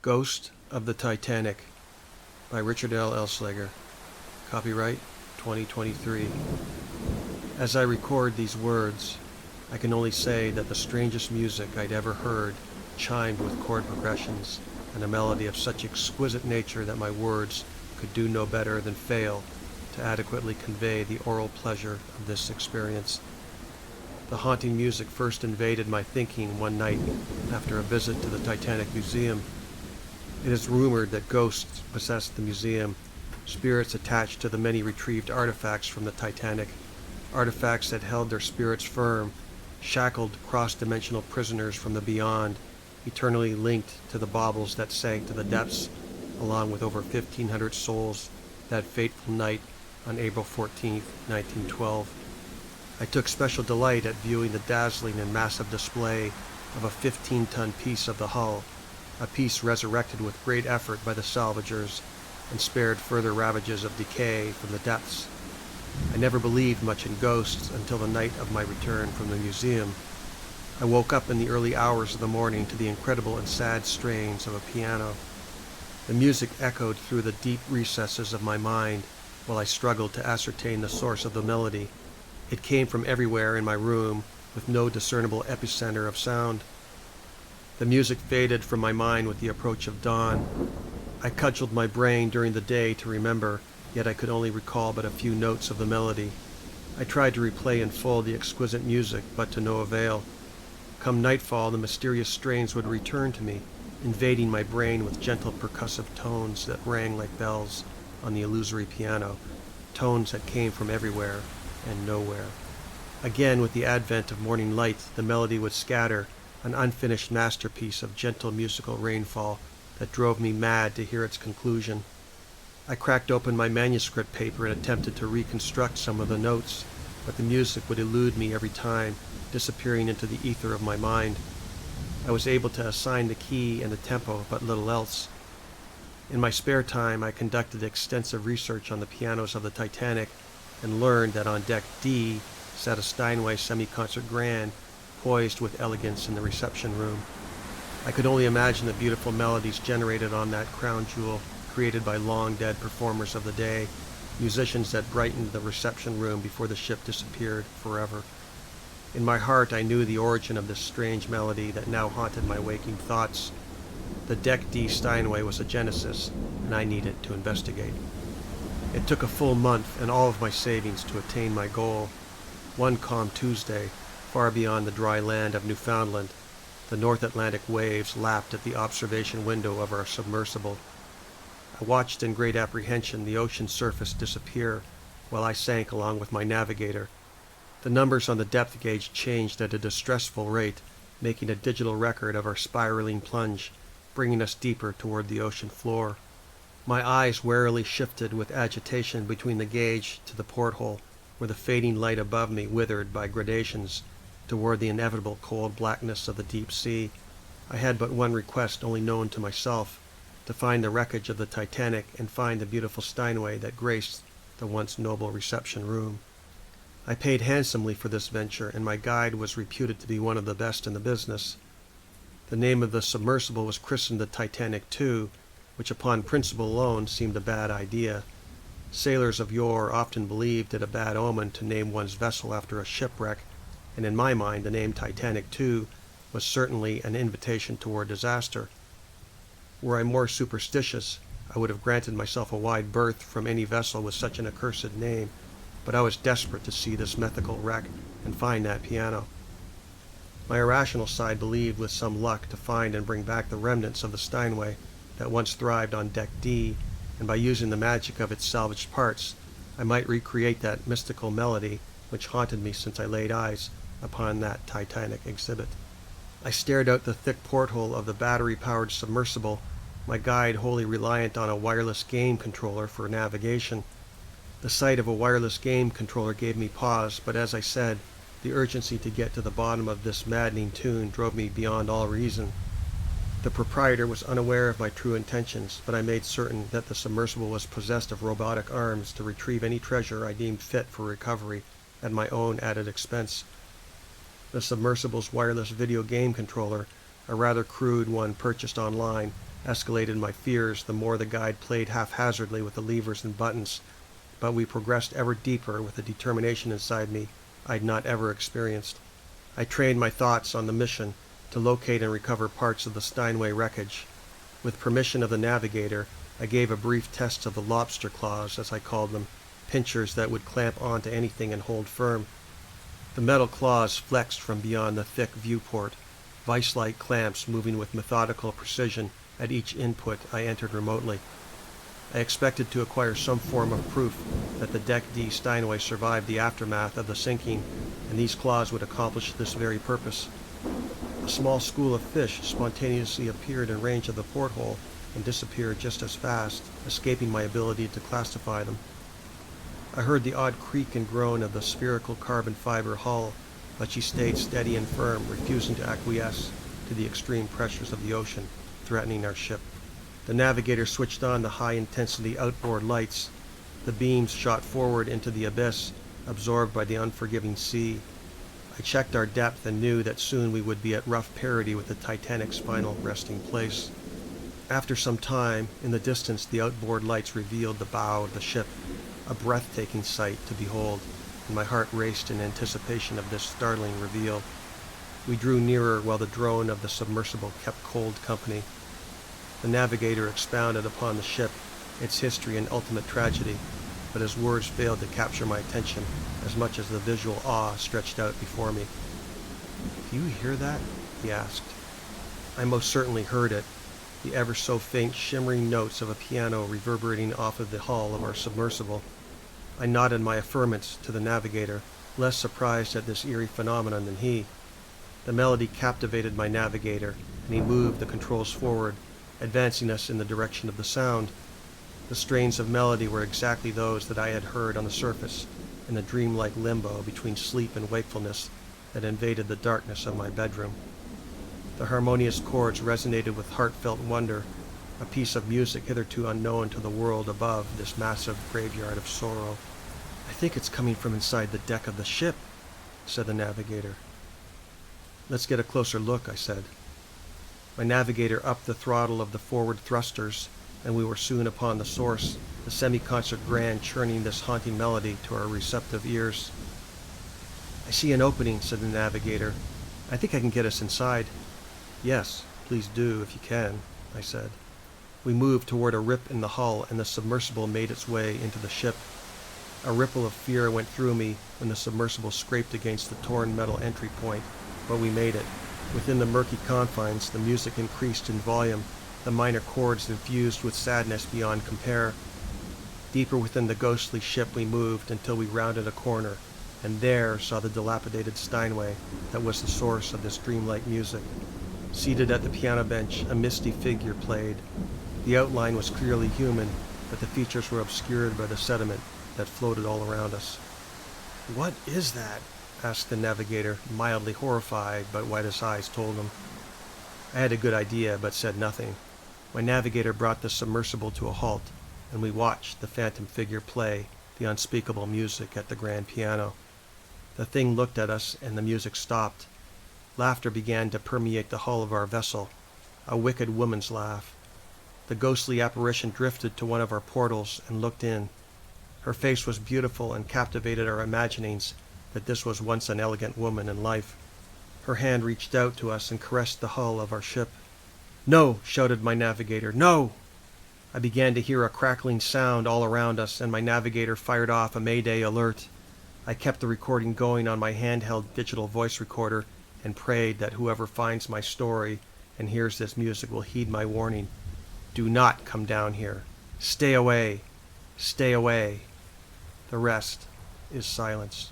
Ghost of the Titanic by Richard L. Elsliger. Copyright 2023. As I record these words, I can only say that the strangest music I'd ever heard chimed with chord progressions and a melody of such exquisite nature that my words could do no better than fail to adequately convey the oral pleasure of this experience. The haunting music first invaded my thinking one night after a visit to the Titanic Museum. It is rumored that ghosts possess the museum, spirits attached to the many retrieved artifacts from the Titanic, artifacts that held their spirits firm, shackled cross-dimensional prisoners from the beyond, eternally linked to the baubles that sank to the depths, along with over 1,500 souls that fateful night on April 14, 1912. I took special delight at viewing the dazzling and massive display of a 15-ton piece of the hull, a piece resurrected with great effort by the salvagers and spared further ravages of decay from the depths. I never believed much in ghosts until the night of my return from the museum. I woke up in the early hours of the morning to the incredible and sad strains of a piano. The music echoed through the deep recesses of my mind while I struggled to ascertain the source of the melody. It came from everywhere in my room, with no discernible epicenter of sound. The music faded from my mind with the approach of dawn. I cudgeled my brain during the day to remember, yet I could only recall but a few notes of the melody. I tried to replay in full the exquisite music, but to no avail. Come nightfall, the mysterious strains would return to me, invading my brain with gentle percussive tones that rang like bells on the illusory piano, tones that came from everywhere and nowhere. Again, with the advent of morning light, the melody would scatter, an unfinished masterpiece of gentle musical rainfall that drove me mad to hear its conclusion. I cracked open my manuscript paper and attempted to reconstruct some of the notes, but the music would elude me every time, disappearing into the ether of my mind. I was able to assign the key and the tempo, but little else. In my spare time, I conducted extensive research on the pianos of the Titanic and learned that on deck D sat a Steinway semi-concert grand, poised with elegance in the reception room. I could only imagine the beautiful melodies generated on that crown jewel, created by long-dead performers of the day, musicians that brightened the reception room before the ship disappeared forever. In my heart, I knew the origin of this strange melody that now haunted my waking thoughts. The Deck D Steinway was a genesis, and I needed to investigate. It took a full month and all of my savings to attain my goal. One calm Tuesday, far beyond the dry land of Newfoundland, the North Atlantic waves lapped at the observation window of our submersible. I watched in great apprehension the ocean surface disappear while I sank along with my navigator. The numbers on the depth gauge changed at a distressful rate, making a digital record of our spiraling plunge, bringing us deeper toward the ocean floor. My eyes warily shifted with agitation between the gauge to the porthole, where the fading light above me withered by gradations, toward the inevitable cold blackness of the deep sea. I had but one request only known to myself, to find the wreckage of the Titanic and find the beautiful Steinway that graced the once noble reception room. I paid handsomely for this venture, and my guide was reputed to be one of the best in the business. The name of the submersible was christened the Titanic II, which upon principle alone seemed a bad idea. Sailors of yore often believed it a bad omen to name one's vessel after a shipwreck, and in my mind the name Titanic II was certainly an invitation toward disaster. Were I more superstitious, I would have granted myself a wide berth from any vessel with such an accursed name, but I was desperate to see this mythical wreck and find that piano. My irrational side believed with some luck to find and bring back the remnants of the Steinway that once thrived on Deck D, and by using the magic of its salvaged parts, I might recreate that mystical melody which haunted me since I laid eyes upon that Titanic exhibit. I stared out the thick porthole of the battery-powered submersible, my guide wholly reliant on a wireless game controller for navigation. The sight of a wireless game controller gave me pause, but as I said, the urgency to get to the bottom of this maddening tune drove me beyond all reason. The proprietor was unaware of my true intentions, but I made certain that the submersible was possessed of robotic arms to retrieve any treasure I deemed fit for recovery at my own added expense. The submersible's wireless video game controller, a rather crude one purchased online, escalated my fears the more the guide played haphazardly with the levers and buttons, but we progressed ever deeper with a determination inside me I'd not ever experienced. I trained my thoughts on the mission to locate and recover parts of the Steinway wreckage. With permission of the navigator, I gave a brief test of the lobster claws, as I called them, pinchers that would clamp onto anything and hold firm. The metal claws flexed from beyond the thick viewport, vice-like clamps moving with methodical precision at each input I entered remotely. I expected to acquire some form of proof that the Deck D Steinway survived the aftermath of the sinking, and these claws would accomplish this very purpose. A small school of fish spontaneously appeared in range of the porthole and disappeared just as fast, escaping my ability to classify them. I heard the odd creak and groan of the spherical carbon fiber hull, but she stayed steady and firm, refusing to acquiesce to the extreme pressures of the ocean threatening our ship. The navigator switched on the high-intensity outboard lights. The beams shot forward into the abyss, absorbed by the unforgiving sea. I checked our depth and knew that soon we would be at rough parity with the Titanic's final resting place. After some time, in the distance, the outboard lights revealed the bow of the ship, a breathtaking sight to behold, and my heart raced in anticipation of this startling reveal. We drew nearer while the drone of the submersible kept cold company. The navigator expounded upon the ship, its history and ultimate tragedy, but his words failed to capture my attention as much as the visual awe stretched out before me. "Do you hear that?" he asked. I most certainly heard it, the ever so faint shimmering notes of a piano reverberating off of the hull of our submersible. I nodded my affirmance to the navigator, less surprised at this eerie phenomenon than he. The melody captivated my navigator, and he moved the controls forward, advancing us in the direction of the sound. The strains of melody were exactly those that I had heard on the surface, in the dreamlike limbo between sleep and wakefulness that invaded the darkness of my bedroom. The harmonious chords resonated with heartfelt wonder, a piece of music hitherto unknown to the world above this massive graveyard of sorrow. "I think it's coming from inside the deck of the ship," said the navigator. "Let's get a closer look," I said. My navigator upped the throttle of the forward thrusters, and we were soon upon the source, the semi-concert grand churning this haunting melody to our receptive ears. "I see an opening," said the navigator. "I think I can get us inside." "Yes, please do if you can," I said. We moved toward a rip in the hull, and the submersible made its way into the ship. A ripple of fear went through me when the submersible scraped against the torn metal entry point, but we made it. Within the murky confines, the music increased in volume, the minor chords infused with sadness beyond compare. Deeper within the ghostly ship we moved until we rounded a corner, and there saw the dilapidated Steinway that was the source of this dreamlike music. Seated at the piano bench, a misty figure played. The outline was clearly human, but the features were obscured by the sediment that floated all around us. "What is that?" asked the navigator, mildly horrified by what his eyes told him. I had a good idea, but said nothing. My navigator brought the submersible to a halt, and we watched the phantom figure play the unspeakable music at the grand piano. The thing looked at us, and the music stopped. Laughter began to permeate the hull of our vessel, a wicked woman's laugh. The ghostly apparition drifted to one of our portals and looked in. Her face was beautiful and captivated our imaginings that this was once an elegant woman in life. Her hand reached out to us and caressed the hull of our ship. "No!" shouted my navigator. "No!" I began to hear a crackling sound all around us, and my navigator fired off a Mayday alert. I kept the recording going on my handheld digital voice recorder and prayed that whoever finds my story and hears this music will heed my warning. Do not come down here. Stay away. Stay away. The rest is silence.